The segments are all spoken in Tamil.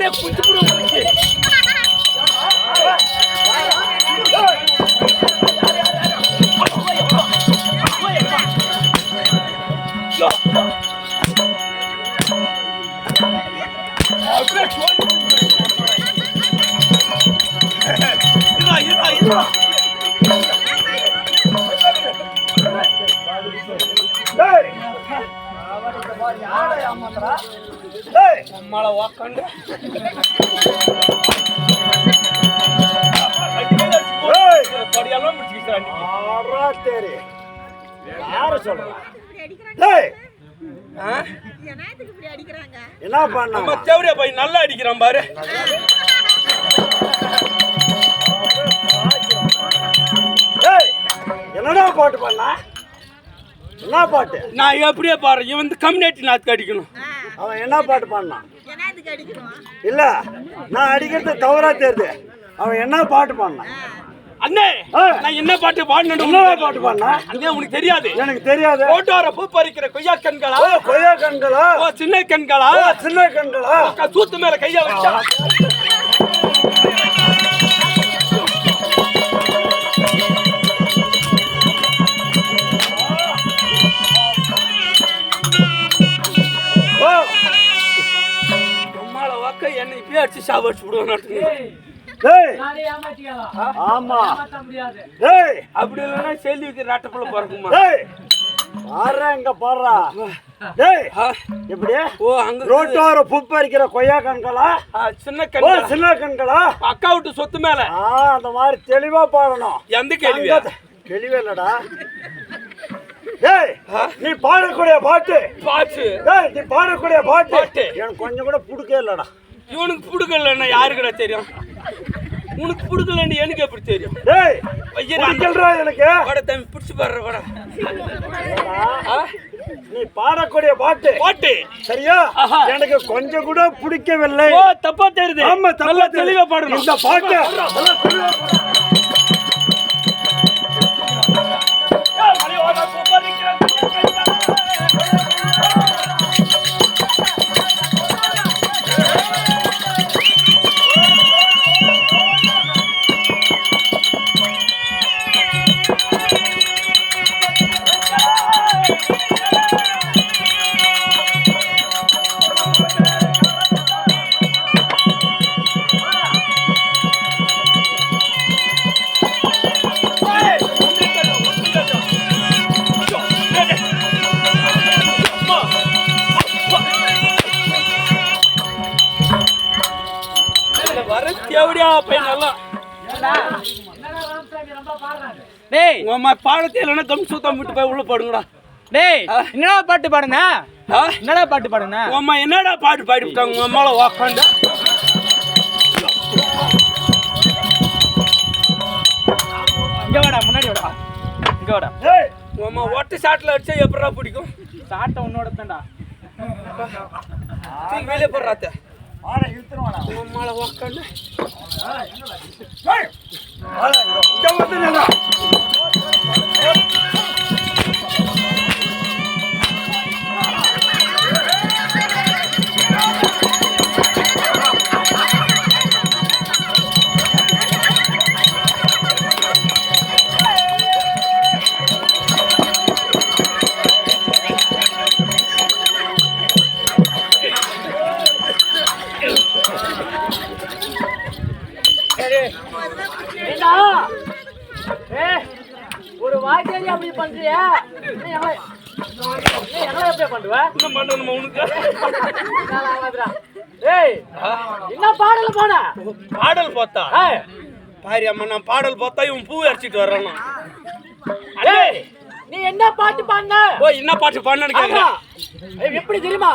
தலையை புடிச்சு புடுங்க. அம்மால வாக்காண்டு என்ன பண்ண தேவடியா போய் நல்லா அடிக்கிறான் பாரு. என்னடா பாட்டு பண்ண? என்ன பாட்டு? நான் எப்படியே பாரு, இவன் கம்யூனிட்டி நாத்துக்கு அடிக்கணும். அவன் என்ன பாட்டு பண்ணான்? இல்ல நான் அடிக்கிறது தவறா தெரியுது. அவன் என்ன பாட்டு பண்ணான்? அண்ணே நான் என்ன பாட்டு பாடணும்? என்ன பாட்டு பண்ணா? அண்ணே உனக்கு தெரியாது? எனக்கு தெரியாது. ஓட்டோர பூ பறிக்கிற கொய்யா கண்களா? கொய்யா கண்களா? சின்ன கண்களா? சின்ன கண்களா? சூத்து மேல கையா வச்சா என்னை இப்பயே அடிச்சு சாவடிச்சு விடுவான். ஆமா அப்படி இல்லைன்னா செல்லி வைக்கிற ராட்டப்புள்ள பிறக்குமா? இங்க பாடுறா எப்படி? ஓ அங்க ரோட்டோர புப்பு அரிக்கிற கொய்யா கண்களா? சின்ன கண்களா? சின்ன கண்களா? அக்கா விட்டு சொத்து மேல அந்த மாதிரி தெளிவா பாடணும். எந்த கேள்வி? தெளிவே இல்லடா. நீ பாடக்கூடிய பாட்டு நீ பாடக்கூடிய பாட்டு எனக்கு கொஞ்சம் கூட பிடிக்கவே இல்லடா. இவனுக்கு பிடிக்கலன்னா யாருக்குடா தெரியும்? உனக்கு பிடிக்கலன்னு எனக்கு எப்படி தெரியும்? எனக்கு தம்பி பிடிச்சு பாடுற கூட நீ பாடக்கூடிய பாட்டு பாட்டு சரியா? எனக்கு கொஞ்சம் கூட பிடிக்கவில்லை. தப்பா தெரியுது. ஆமா நல்லா தெளிவா பாடணும் இந்த பாட்டு. பாடத்தை இல்லைன்னா கம் சுத்தம் விட்டு போய் உள்ள பாடுங்கடா. டேய் என்னடா பாட்டு பாடுங்க? என்னடா பாட்டு பாடுங்க? அம்மா என்னடா பாட்டு பாடிவிட்டாங்க? உங்க அம்மால உக்காந்து இங்க வாடா, முன்னாடி வாடா, இங்க வாடா. உங்க அம்மா ஒட்டு சாட்டில் அடிச்சா எப்படா பிடிக்கும்? சாட்டை உன்னோட தான்டா. வெளியே போடுறாத்த அம்மால உக்காந்து ஒரு வாய்க்காரி அப்படி பண்றியா? என்ன பாடல் போன? பாடல் பார்த்தா பாரி அம்மா, நான் பாடல் பார்த்தா இவன் பூ அடிச்சிட்டு வர்றான். நீ என்ன பாட்டு பாடுன? ஓ என்ன பாட்டு பாடுனு கேக்குறேன். எப்படி தெரியுமா?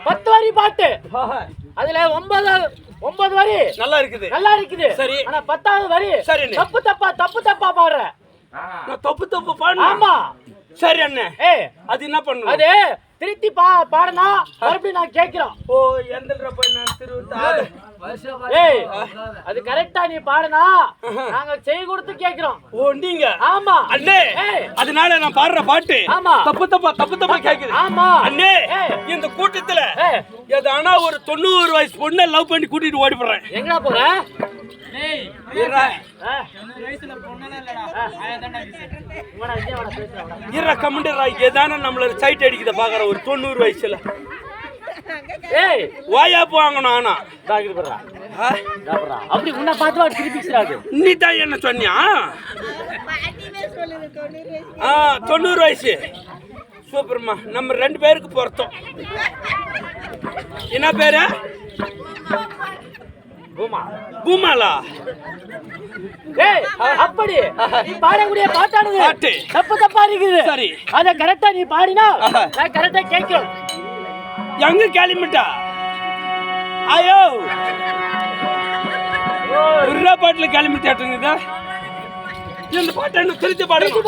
10 வரி பாட்டு, அதுல 9 வரி நல்லா இருக்குது. நல்லா இருக்குது. சரி. ஆனா 10வது வரி சரி தப்பு தப்பா பாடுற. நான் தப்பு பாடுறேன். ஆமா சரி அண்ணே. அது என்ன பண்ணு? அது திருத்தி பாடனா மறுபடியும் நான் கேக்குறேன். ஓ எந்தல்ற போய் நான் திருவிட்டா ஏய் அது கரெக்டா நீ பாடுனா நாங்க செய் கொடுத்து கேக்குறோம். ஓ நீங்க ஆமா அண்ணே. அதனால நான் பாடுற பாட்டு ஆமா. தப்பு தப்பா கேக்குது. ஆமா அண்ணே இந்த கூட்டத்துல ஏதானா ஒரு 90 வயசு பொண்ணை லவ் பண்ணி கூட்டிட்டு ஓடி போறேன். எங்கடா போற? கமெண்டரா ஏதான நம்மள சைட் அடிக்குத பாக்குற ஒரு 90 வயசுல. ஏய் வாயாப்பு வாங்கணும். ஆனா டாக்டர் பண்றா அப்படி உன்னை பார்த்து திருப்பி பேசுறாது. நீ தான் என்ன சொன்னியா? 90 வயசு சூப்பர்மா. நம்ம 2 பேருக்கு பொருத்தம். என்ன பேரு? பூமாலா. ஏய் அப்படி நீ பாடக்கூடிய பாட்டானது பாட்டு தப்பு தப்பா இருக்குது. சரி அத கரெக்டா நீ பாடினா நான் கரெக்டா கேக்குறேன். எங்க கேலிமிட்டா ஐயோ ஒரு பாட்டுல கேலிமிட்டாட்டுங்க. இந்த பாட்டை என்ன திருத்தி பாடுங்க.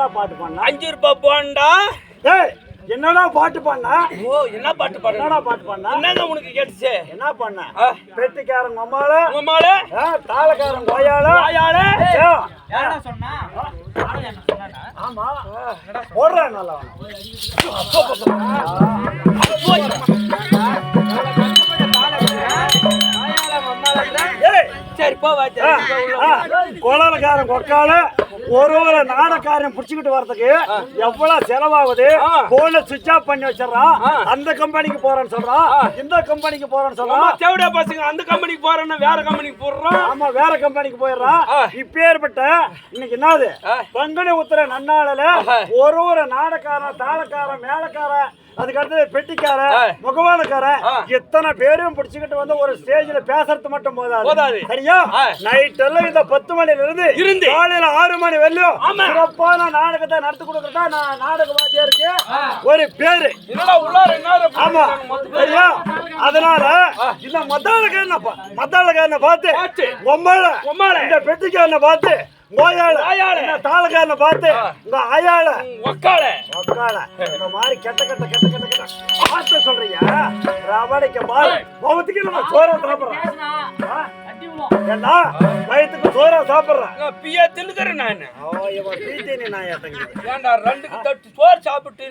என்னடா பாட்டு பண்ண? 5 ரூபாய் போண்டா. ஏய் என்னடா பாட்டு பண்ண? ஓ என்ன பாட்டு பாடுற? என்னடா பாட்டு பண்ண? என்னங்க உனக்கு கேட்டுச்சு? என்ன பண்ண? பெட்டிக்காரன் மம்மால, உம்மால, தாளக்காரன் கோயால, வாயால. யாரடா சொன்னா? ஆமா போடுறா நல்லா. சரி போவா. கோலாலக்காரன் கொக்கால ஒரு நாடக்காரன் புடிச்சுக்கிட்டு வரதுக்கு எவ்வளவு செலவாகுது? போன சுவிட்ச் ஆஃப் பண்ணி வச்சிடறான். அந்த கம்பெனிக்கு போறேன்னு சொல்றான், இந்த கம்பெனிக்கு போறேன்னு சொல்றான். தேவடா பசங்க அந்த கம்பெனிக்கு போறேன்னா வேற கம்பெனிக்கு போடுறான். ஆமா வேற கம்பெனிக்கு போயிடுறான். இப்பேற்பட்ட இன்னைக்கு என்னது பங்குனி உத்திர நன்னாளில ஒரு நாடக்காரன், தாளக்காரன், மேளக்காரன், அதுக்கு அடுத்தது பெட்டிக்கார, முகவானக்கார, எத்தனை பேரும் பிடிச்சுக்கிட்டு வந்து ஒரு ஸ்டேஜ்ல பேசுறது மட்டும் போதாது. சரியா? நைட் எல்லாம் இந்த 10 மணில இருந்து காலையில 6 மணி வரையும் சிறப்பான நாடகத்தை நடத்தி கொடுக்கறதா நான் நாடக வாத்தியாருக்கு ஒரு பேரு. ஆமா சரியா? அதனால இந்த மத்தாளக்காரனை பார்த்து ஒம்மாள, இந்த பெட்டிக்காரனை பார்த்து கோயாள, இந்த தாளக்காரனை பார்த்து இந்த ஆயாள, ஒக்காள, இந்த மாதிரி கெட்ட பார்த்து சொல்றீங்க. ரவடைக்க பால் முகத்துக்கு நம்ம சோறா சாப்பிடுறோம். ஏன்னா வயிற்றுக்கு சோறா சாப்பிடுறேன். பியா தின்னுக்கிறேன் நான். பீத்தேனி நான் ஏன்டா 2 தட்டு சோறு சாப்பிட்டு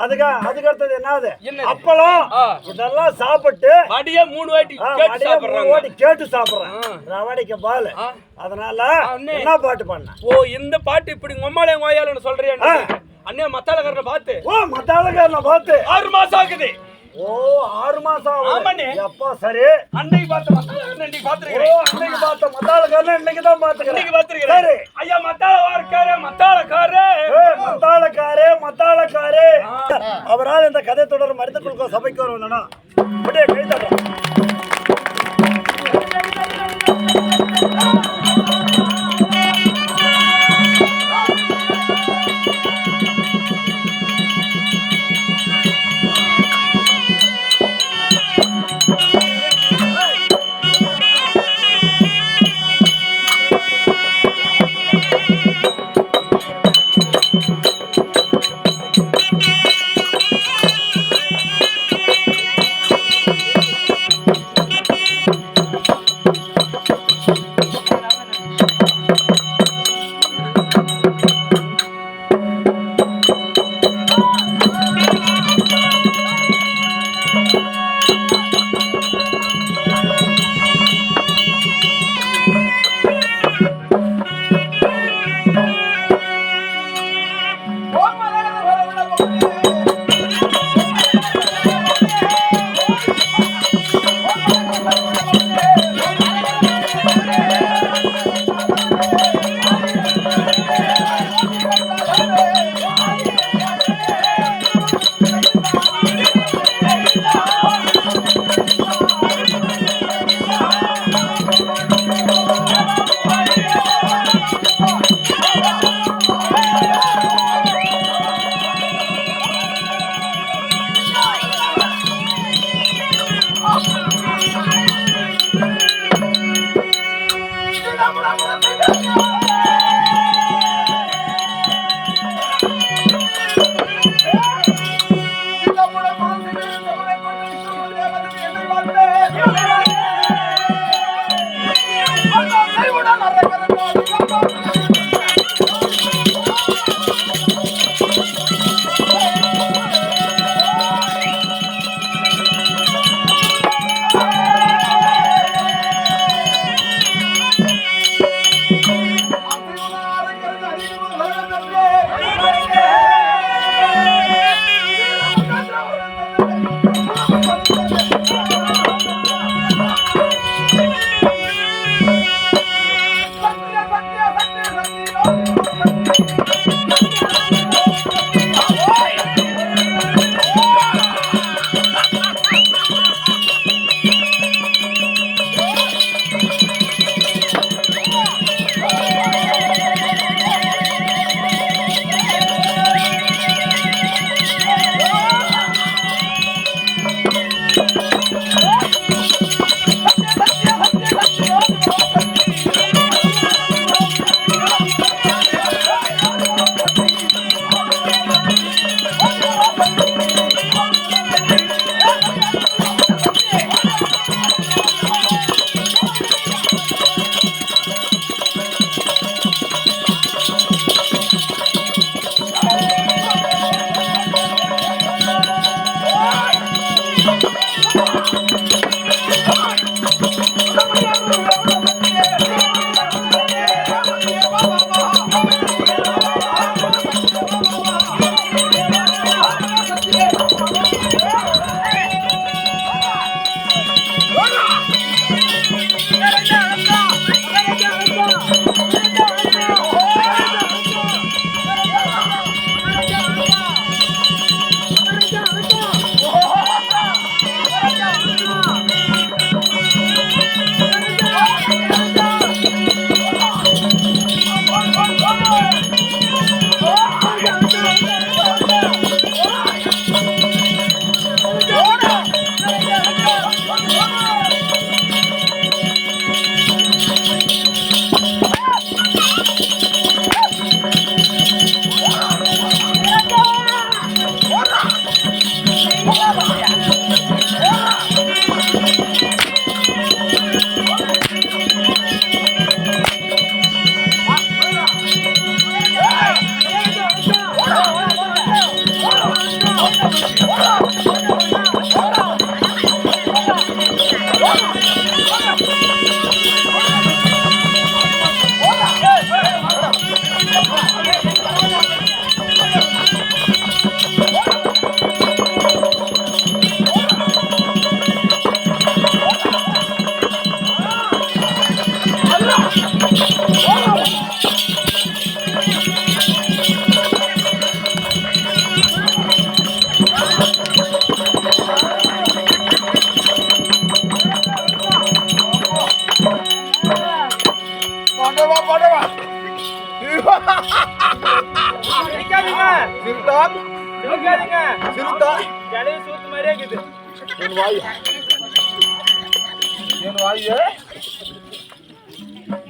அதுக்கு அடுத்தது என்னது? அப்பளம் இதெல்லாம் சாப்பிட்டு மடியா 3 வாட்டி கேட்டு சாப்பிடுறேன். ரவடைக்க பால். அதனால என்ன பாட்டு பண்ண? ஓ இந்த பாட்டு இப்படி உம்மாலே கோயாலன்னு சொல்றியா? அண்ணே மத்தாளக்காரனை பார்த்து. ஓ மத்தாளக்காரனை பார்த்து 6 மாசம் ஆகுது. ஓ 6 மாசம் ஆகுது. எப்பா சரி. அன்னைக்கு பார்த்த மத்தாளக்காரனை இன்னைக்கு பாத்துக்கிறேன். ஓ அன்னைக்கு பார்த்த மத்தாளக்காரனை இன்னைக்கு தான் பாத்துக்கிறேன். இன்னைக்கு பாத்துக்கிறேன். சரி ஐயா மத்தாளக்காரே. அவரால் இந்த கதை தொடர் மரித்த குழுக்க சபைக்கு வருவனா அப்படியே கைதட்டலாம்.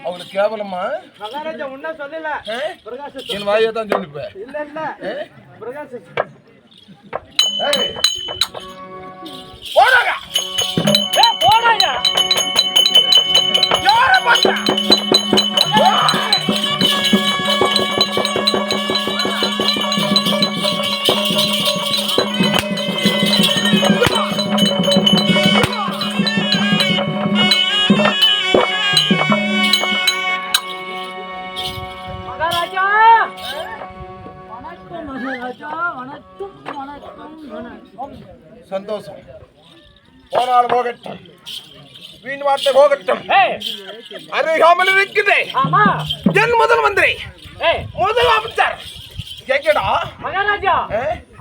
அவங்களுக்கு கேவலமா மகாராஜா உன்ன சொல்லல என் வாயை தான் சொல்லிப்பேன். இல்ல இல்ல பிரகாஷ் போடாங்க போடாங்க யார பார்த்தா சந்தோஷம். போனால் போகட்டும், வீண் வார்த்தை போகட்டும். அருகாமல் இருக்கிறே என் முதல் மந்திரி முதல் அமைச்சர் கேக்கடா மகாராஜா.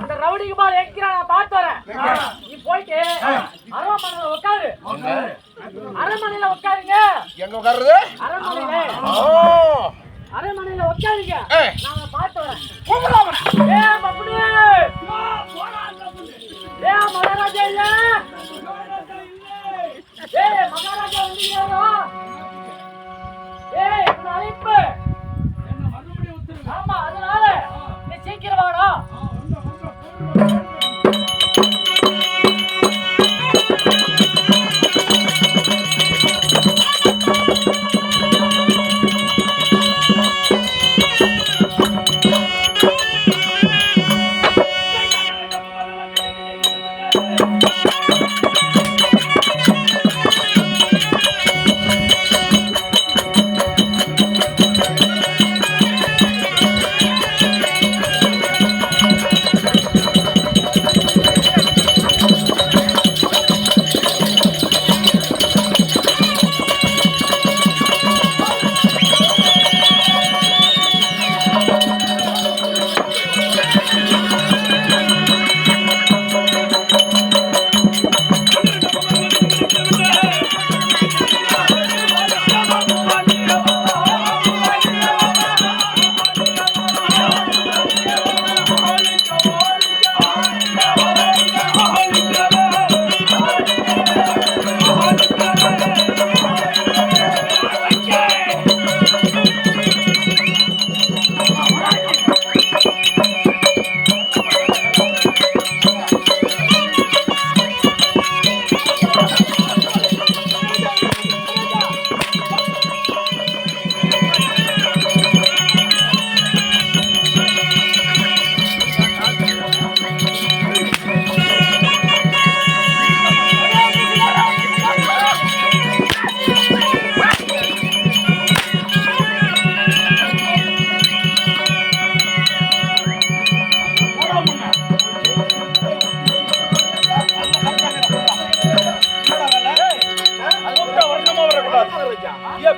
அந்த ரவுடிக்கு பால் எக்கிறான், நான் பார்த்து வரேன். நீ போயிட்டு அரண்மனையில உட்காரு. அரண்மனையில உட்காருங்க. எங்க உட்காருது? அரண்மனையில உட்காருங்க. நான் பார்த்து வரேன். மகாராஜா இல்ல மகாராஜா அழைப்பு. ஆமா, அதனால நீ சீக்கிரம் வாடா.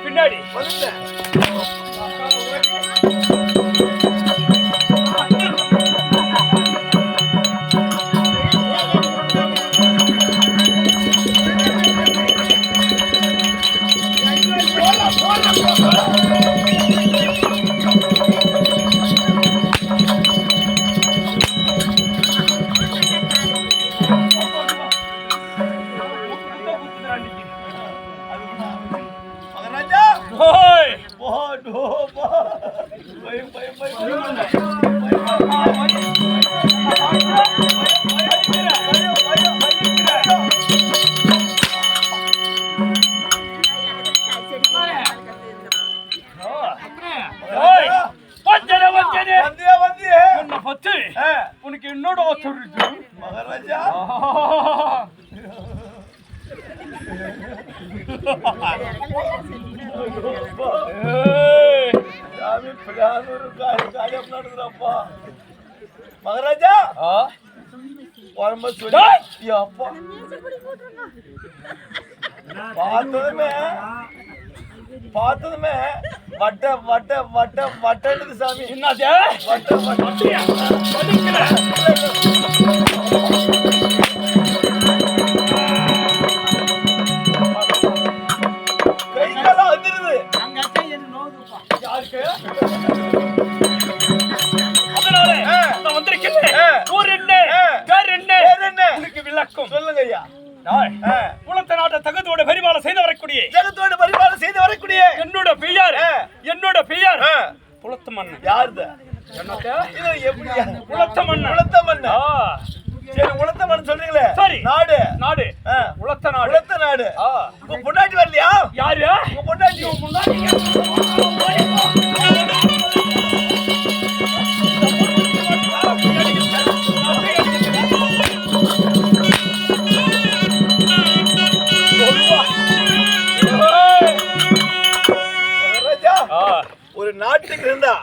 பின்னாடி உனக்கு என்னோட மகாராஜா மகாராஜா பார்த்ததுமே வட்ட வட்ட வட்ட வட்டது சாமி என்னது வட்ட வட்டியா கைகாலம் வந்துருது யாருக்கு அதனால நான் வந்திருக்கேன் ஊர் என்ன பேர் என்ன உனக்கு விளக்கம் சொல்லுங்க ஐயா குலத்த நாட்டை தகுதியோட பரிபாலம் செய்து வரக்கூடிய ஜெகத்தோட பரிபாலம் செய்து வரக்கூடிய என்னோட பெயர் குலத்த மன்னன் யாருது என்னது இது எப்படி குலத்த மன்னன் சரி உலத்த மன்னன் சொல்றீங்களே சரி நாடு உலத்த நாடு உங்க பொண்டாட்டி வரலையா யாரு உங்க பொண்டாட்டி ஒரு நாட்டுக்கு இருந்தா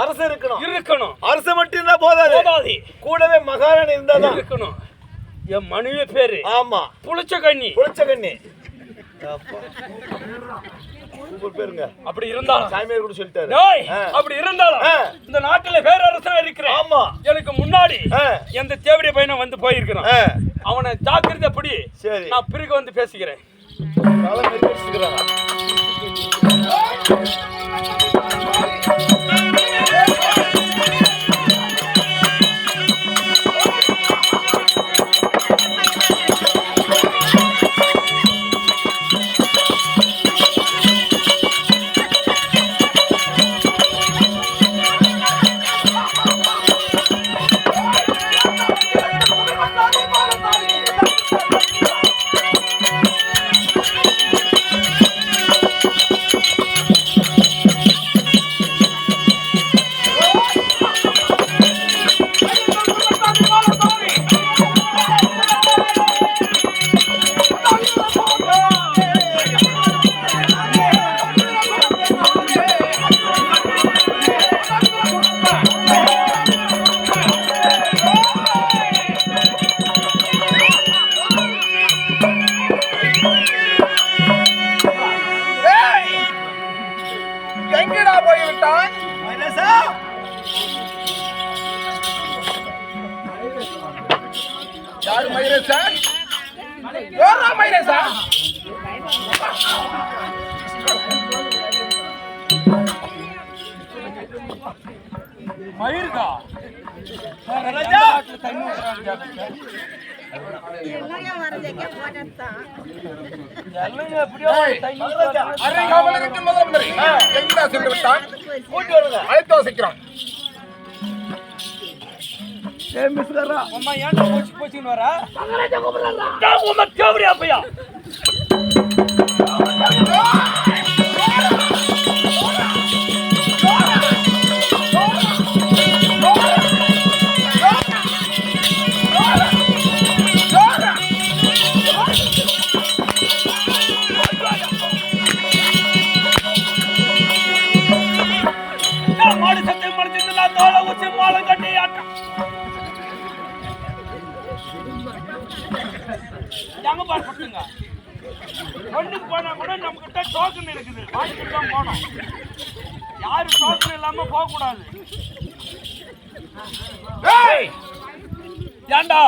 அரசு இருக்கணும் அரசு மட்டும் இருந்தா போதாது கூடவே மகாராணி இருந்தா இருக்கணும் என் மனைவி பேரு ஆமா புளிச்சகண்ணி பேருங்க அப்படி இருந்தாலும் சாமியார் கூட சொல்லிட்டாரு அப்படி இருந்தாலும் இந்த நாட்டுல பேரரசனா இருக்கிறேன் ஆமா எனக்கு முன்னாடி எந்த தேவடைய பையனை வந்து போயிருக்கிறான் அவனை ஜாக்கிரதை அப்படி சரி நான் பிறகு வந்து பேசிக்கிறேன் யாரு மைரேசா யாரா மைரேசா மயிர்கா ராஜா அழைத்து வசிக்கிறோம் அம்மா ஏன்டா போச்சுன்னு வரா உமா தேவடியா பையா மாடு சத்தை மறைச்சிருந்தா தோலை ஊசி மாலம் கட்டி ஆட்டம் எங்க பார்த்துங்க ஒண்ணுக்கு போனா கூட நம்ம கிட்ட டோக்கன் இருக்குது வாங்கிட்டு தான் போனோம் யாரும் டோக்கன் இல்லாம போக கூடாது ஏண்டா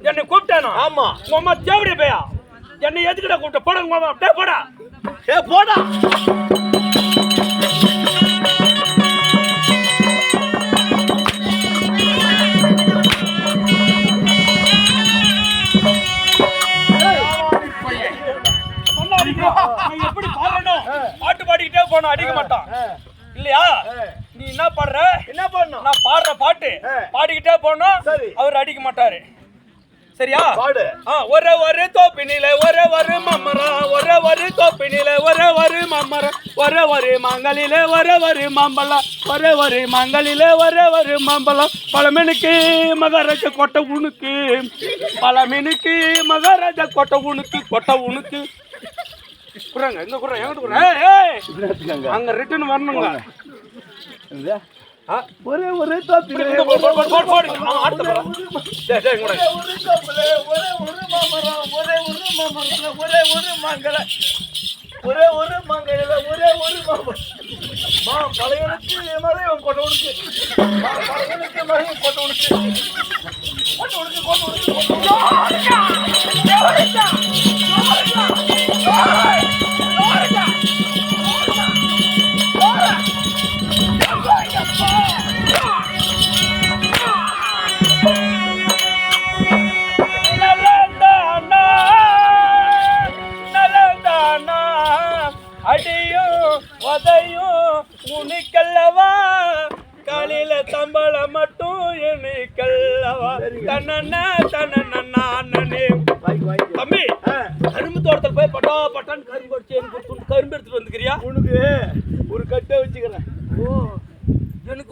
என்னை கூப்பிட்டானா ஆமா உமா தேவடி பையா என்னை எதுக்கிட்ட கூப்பிட்ட போடுங்க மாமா டே போடா போடா எப்படி பாருடா அடிக்க மாட்டான் இல்லையா? நீ என்ன பாடுற? என்ன பண்ணணும்? நான் பாடுற பாட்டு பாடிக்கிட்டே போனோம், அவர் அடிக்க மாட்டாரு. சரியா? பாடு. ஒரே ஒரு தோப்பினில ஒரே ஒரு மம்மரம், ஒரே ஒரு தோப்பினில ஒரே ஒரு மம்மரம், ஒரே ஒரு மங்களில ஒரே ஒரு மாம்பழம், ஒரே ஒரு மங்களில ஒரே ஒரு மாம்பழம். பழமீனுக்கு மகாராஜா கொட்டை உனக்கு, பழமீனுக்கு மகாராஜா கொட்டை உனக்கு, கொட்டை உனக்கு. குறாங்க எங்க குறாங்க எங்கிட்ட குறேன் அங்க ரிட்டர்ன் வரணுங்க. ஒரே ஒரே தோப்பி ஒரே ஒரு மங்கையில ஒரே ஒரு பழையனுக்கு மறைவன் கொட்டை உனக்கு, பழையனுக்கு மறைவன் கொட்டை உனக்கு, கொட்டை உனக்கு, கொட்டை அடியும் உதையும் உனக்கல்லவா, காலையில சம்பளம் மட்டும் எனக்கல்லவா. தன்னே தம்பி, கரும்பு தோட்டத்தில் போய் பட்டா பட்டான்னு கரும்பு அடிச்சு எனக்கு கரும்பு எடுத்துட்டு வந்துக்கிறியா? உனக்கு ஒரு கட்டை வச்சுக்கிறேன். எனக்கு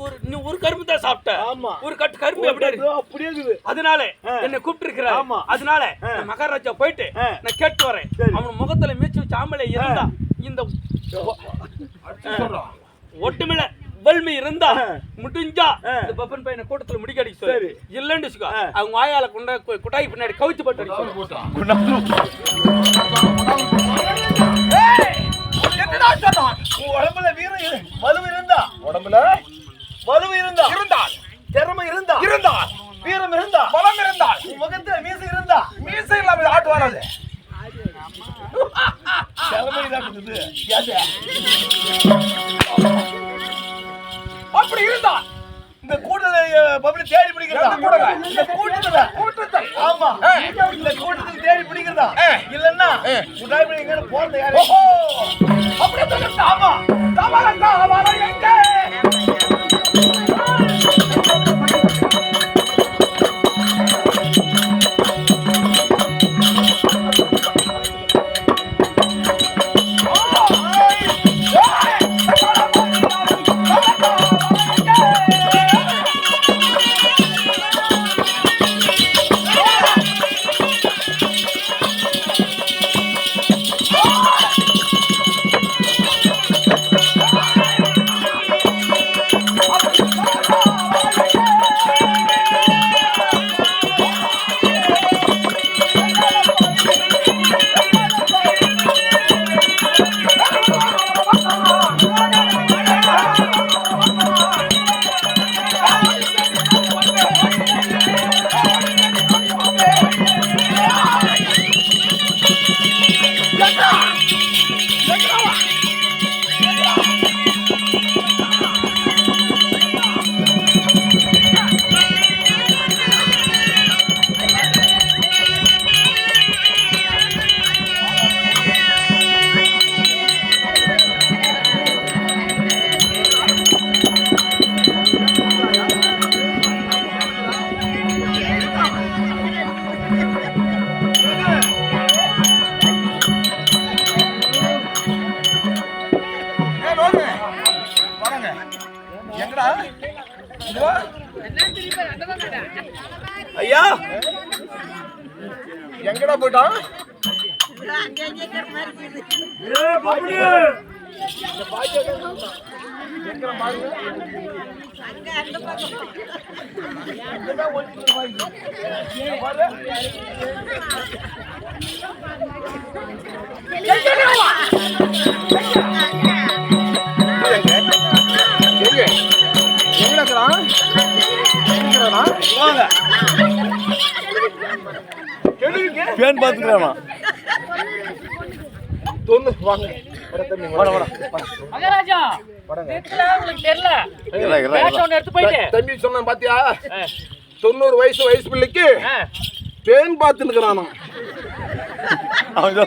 ஒரு கரும்பு தான் சாப்பிட்டேன். ஆமா, ஒரு கட்டு கரும்பு எப்படி இருக்கு? அப்படியே இருக்குது. அதனால என்ன கூப்பிட்டு இருக்கிற. அதனால மகாராஜா போயிட்டு நான் கேட்டு வரேன். அவன் முகத்துல மீச்சு சாம்பலை இருந்தா, இந்த ஒட்டுமில வல்மி இருந்தா முடிஞ்சா இந்த பப்பன் பையனை கூட்டத்துல முடிக்கடி சொல்லு. இல்லன்னு வச்சுக்கோ, அவங்க வாயால கொண்ட குட்டாய் பின்னாடி கவுத்து போட்டு என்னடா சொன்னான்? உன் உடம்புல வீரம் வலு இருந்தா, உடம்புல வலு இருந்தால், திறமை இருந்தால், வீரம் இருந்தால், பலம் இருந்தால், உன் முகத்துல மீசை இருந்தா, மீசை இல்லாம ஆட்டு வராது. திறமை தான் இருக்குது. அப்படி இருந்தா இந்த கூட்டத்தை பப்ளிக் தேடி பிடிக்கிறதா? இந்த கூட்டத்தை ஆமா, இந்த கூட்டத்தில் தேடி பிடிக்கிறதா? இல்லன்னா குட்டாய் பிடி எங்க போறது யாரு? அப்படி சொல்லுங்க. ஆமா, தவள எங்க? ஐயா எங்கடா போயிட்டான்? பேன் பாத்துக்கிறானா? தொண்ணு வாங்க மகாராஜா, உங்களுக்கு தெரியல எடுத்து போயிட்டு தம்பி சொன்ன பாத்தியா? 90 வயசு பிள்ளைக்கு பேன் பாத்துக்கிறானா? அவன்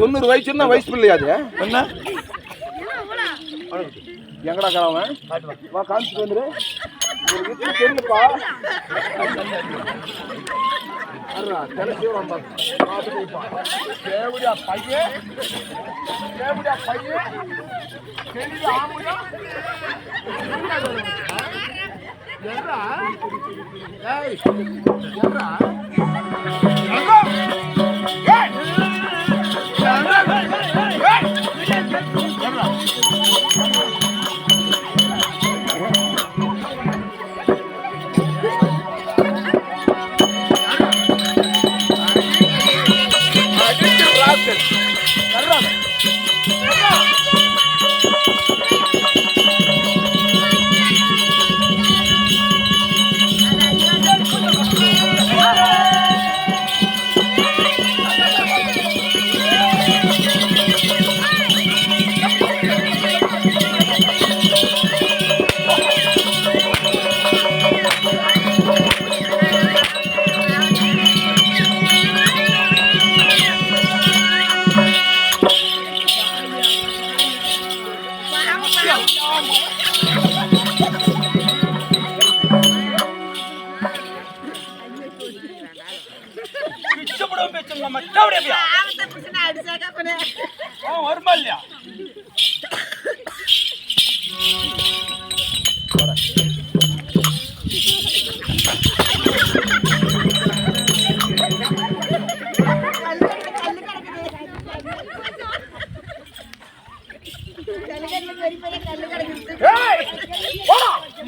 90 வயசு பிள்ளையாது என்ன? எங்கடா கிளவன் வா காமிச்சிட்டு வந்துரு ஒரு வீட்டுக்கு தெரியுப்பா தேவடியா பையன் தெரியுது ஆமுயா ஏறா ஏய் ஏறா வருமா இல்லையா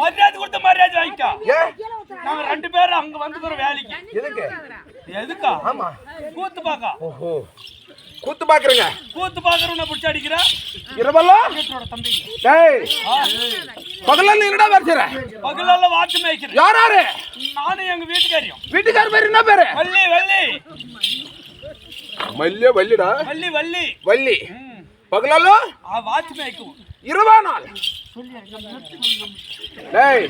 மரியாதை கொடுத்த மரியாதை வாங்கிக்கா நாங்க 2 பேரும் அங்க வந்துக்கிறோம் வேலைக்கு எதுக்கா ஆமா கூத்து பாக்கா ஓஹோ கூத்து பாக்குறங்க கூத்து பாக்குறவன புடிச்சு அடிக்கிறா இரவல்லோ வீட்டோட தம்பி டேய் பகல்ல நீ என்னடா வரச்சற பகல்ல வாத்து மேய்க்கிறேன் யாராரு நானும் எங்க வீட்டுக்கார பேர் என்ன பேரு வள்ளி வள்ளி மல்லிய வள்ளிடா வள்ளி வள்ளி வள்ளி பகல்ல வாத்து மேய்க்கும் இரவா நாள் டேய்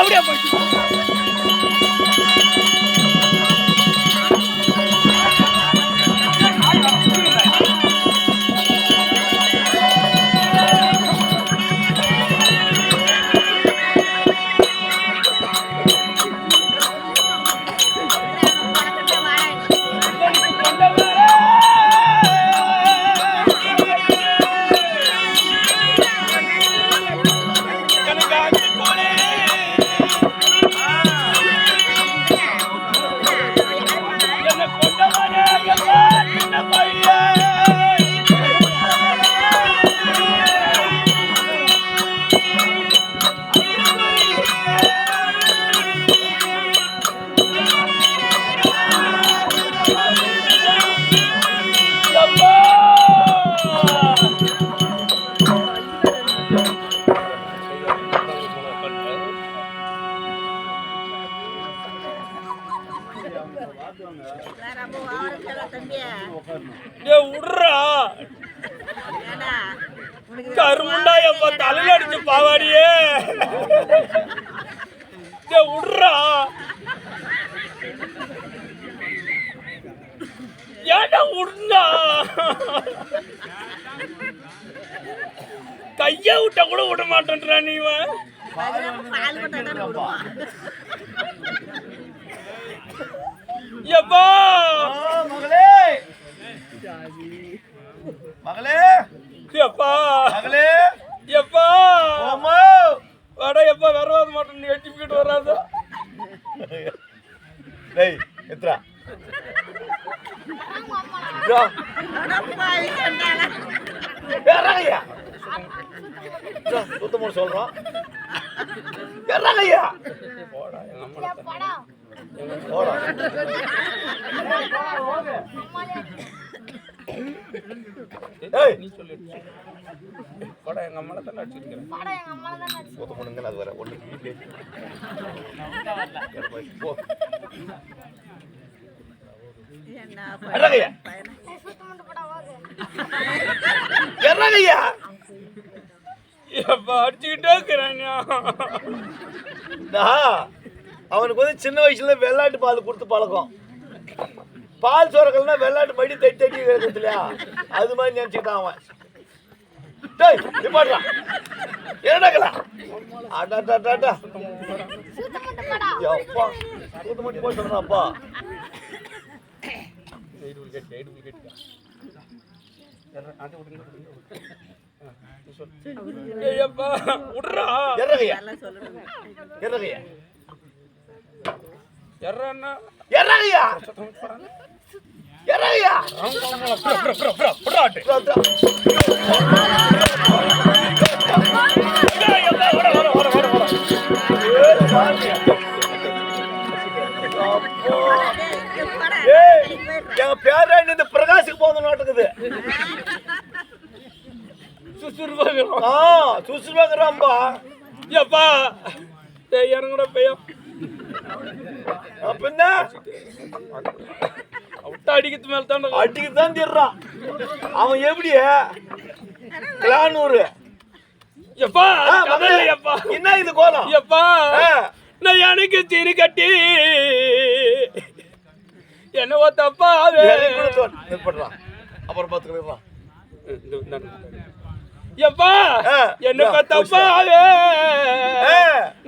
அப்படியே போயிட்டு விடுறா கருமுண்டா எப்ப தலையில அடிச்சு பாவாடியே விடுறா ஏன்டா விடுண்டா கைய விட்ட கூட விட மாட்டேன்றா நீ எப்பா மகளே மகளே எப்பா மகளே எப்பா அம்மா வாட எப்பா வரவாத மாட்டேன் நீ சர்டிபிகேட் வராது டேய் எத்ரா எறங்கய்யா சுத்தமா சொல்றோம் எறங்கய்யா போடா ஏய் நீ சொல்லு போடா எங்க அம்மால தான் அடிச்சிருக்கேன் சுத்த பண்ணுங்க அது வர ஒண்ணு போ எறங்கய்யா எறங்கய்யா எப்பா அடிச்சுக்கிட்டே இருக்கிறான்யா அவனுக்கு வந்து சின்ன வயசுல வெள்ளாட்டு பால் கொடுத்து பழக்கம் பால் சோறக்கல்னா வெள்ளாட்டு மடி தட்டி தட்டி எழுதுறது இல்லையா அது மாதிரி நினைச்சுக்கிட்டான் அவன் டேய் நிப்பாட்றா என்னடா அடாடாடாடா அப்பா சுத்த மட்டும் போய் சொல்றான் அப்பா எப்பா விடுறா எறங்கய்யா எறங்கய்யா எறன்னா எறங்கய்யா எறங்கய்யா எங்க பேர இந்த பிரகாஷுக்கு போன நாட்டுக்குது சுசுருவாங்கிறான்பா எப்பா இறங்குட பையன் பின்ன விட்டா அடிக்கிறது மேல தான் அடிக்கு தான் தீர்றான் அவன் எப்படி கிளானூர் எப்பா எப்பா என்ன இது கோலம் எப்பா நான் எனக்கு திரு கட்டி என்னவோ தப்பா நிற்படுறான் அப்புறம் பார்த்துக்கலாம் எப்பா என்ன தப்பாவே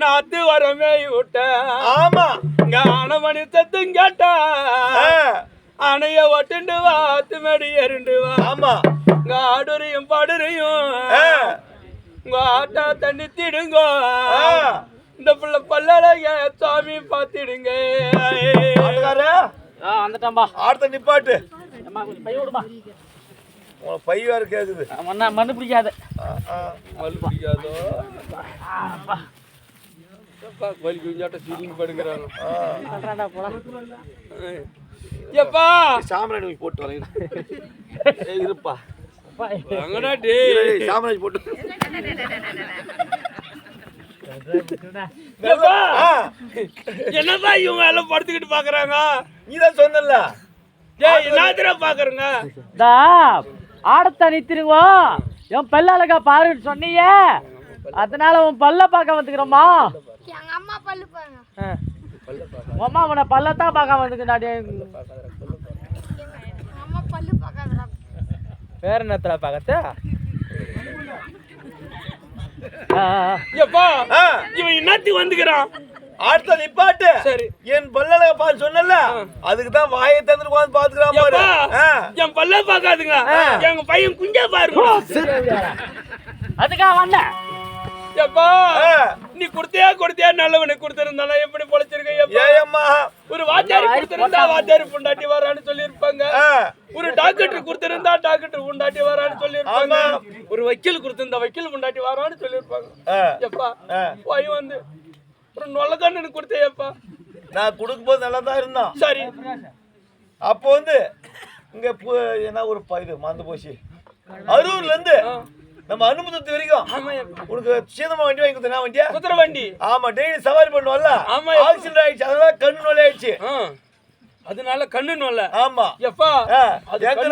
நாத்து வரமே விட்ட ஆமா ஞானமணி சத்தும் கேட்டா அணைய ஒட்டுண்டு வாத்து மடி எருண்டு வா ஆமா ஆடுறையும் பாடுறையும் உங்க ஆட்டா தண்ணி திடுங்க இந்த பிள்ளை பல்லழக சாமி பார்த்திடுங்க வந்துட்டான்பா ஆடுத்த நிப்பாட்டு கொஞ்சம் பை விடுமா உனக்கு பை வேறு கேக்குது மண்ணு பிடிக்காது மல்லு பிடிக்காதோ வலி குஞ்சாட்ட சிரிங்க படுங்கிறாங்க எப்பா சாமராஜ் போட்டு வரேன் இருப்பா அங்கடா டே சாமராஜ் போட்டு என்னப்பா இவங்க எல்லாம் படுத்துக்கிட்டு பாக்குறாங்க நீதான் சொன்னல டேய் என்னதுடா பாக்குறங்க டா ஆடத்த நித்திருங்க என் பல்ல அழகா பாருன்னு சொன்னீங்க அதனால உன் பல்ல பார்க்க வந்துக்கிறோமா எங்க அம்மா பல்லு பாருங்க. உன் அம்மா உன்னை பல்லத்தான் பார்க்க வந்துக்குண்டாடி. எங்க அம்மா பல்லு பார்க்காதடா. வேற என்னத்துல பார்க்கத்த எப்பா ஆ, இவன் என்னத்துக்கு வந்துக்கிறான்? அடுத்த நிப்பாட்டு சரி. என் பல்லழக பாரு சொன்னல அதுக்கு தான் வாயை தந்துட்டு உட்கார்ந்து பாத்துக்கிறான் பாரு. எப்பா, ஆ. என் பல்ல பாக்காதுங்க, எங்க பையன் குஞ்சா பாருங்க. அதுக்காக வந்தேன். எப்பா ஆ. நீ கொடுத்தியா நல்லவனுக்கு கொடுத்திருந்தானா எப்படி பொழைச்சிருக்க? எப்பா, ஏயம்மா ஒரு வாத்தியாரி கொடுத்திருந்தா வாத்தியாரி பொண்டாட்டி வரான்னு சொல்லியிருப்பாங்க. ஆ. ஒரு டாக்டர் கொடுத்திருந்தா டாக்டர் பொண்டாட்டி வரான்னு சொல்லியிருப்பாங்க. ஆமா. ஒரு வக்கீல் கொடுத்திருந்தா வக்கீல் பொண்டாட்டி வரான்னு சொல்லியிருப்பாங்க. ஆ. எப்பா ஆ. போய் வந்து ஒரு நொல்லக்கண்ணு கொடுத்தேப்பா. நான் கொடுக்கும்போது நல்லா தான் இருந்தான். சரி. அப்போ வந்து இங்க என்ன ஒரு இது மறந்து போச்சு. அரூர்ல இருந்து நம்ம அனுமதி வரைக்கும் ஆமா எப்பா. உனக்கு சீதமா வண்டி வாங்கி கொடுத்தேன். வண்டியா குதிரை வண்டி. ஆமா டெய்லி சவாரி பண்ணுவோம்ல. ஆமா. ஆக்சிடென்ட் ஆயிடுச்சு, அதனால கண்ணு நோய் ஆயிடுச்சு. அதனால கண்ணு நொல்ல. ஆமா. எப்பா ஆ. அது எங்க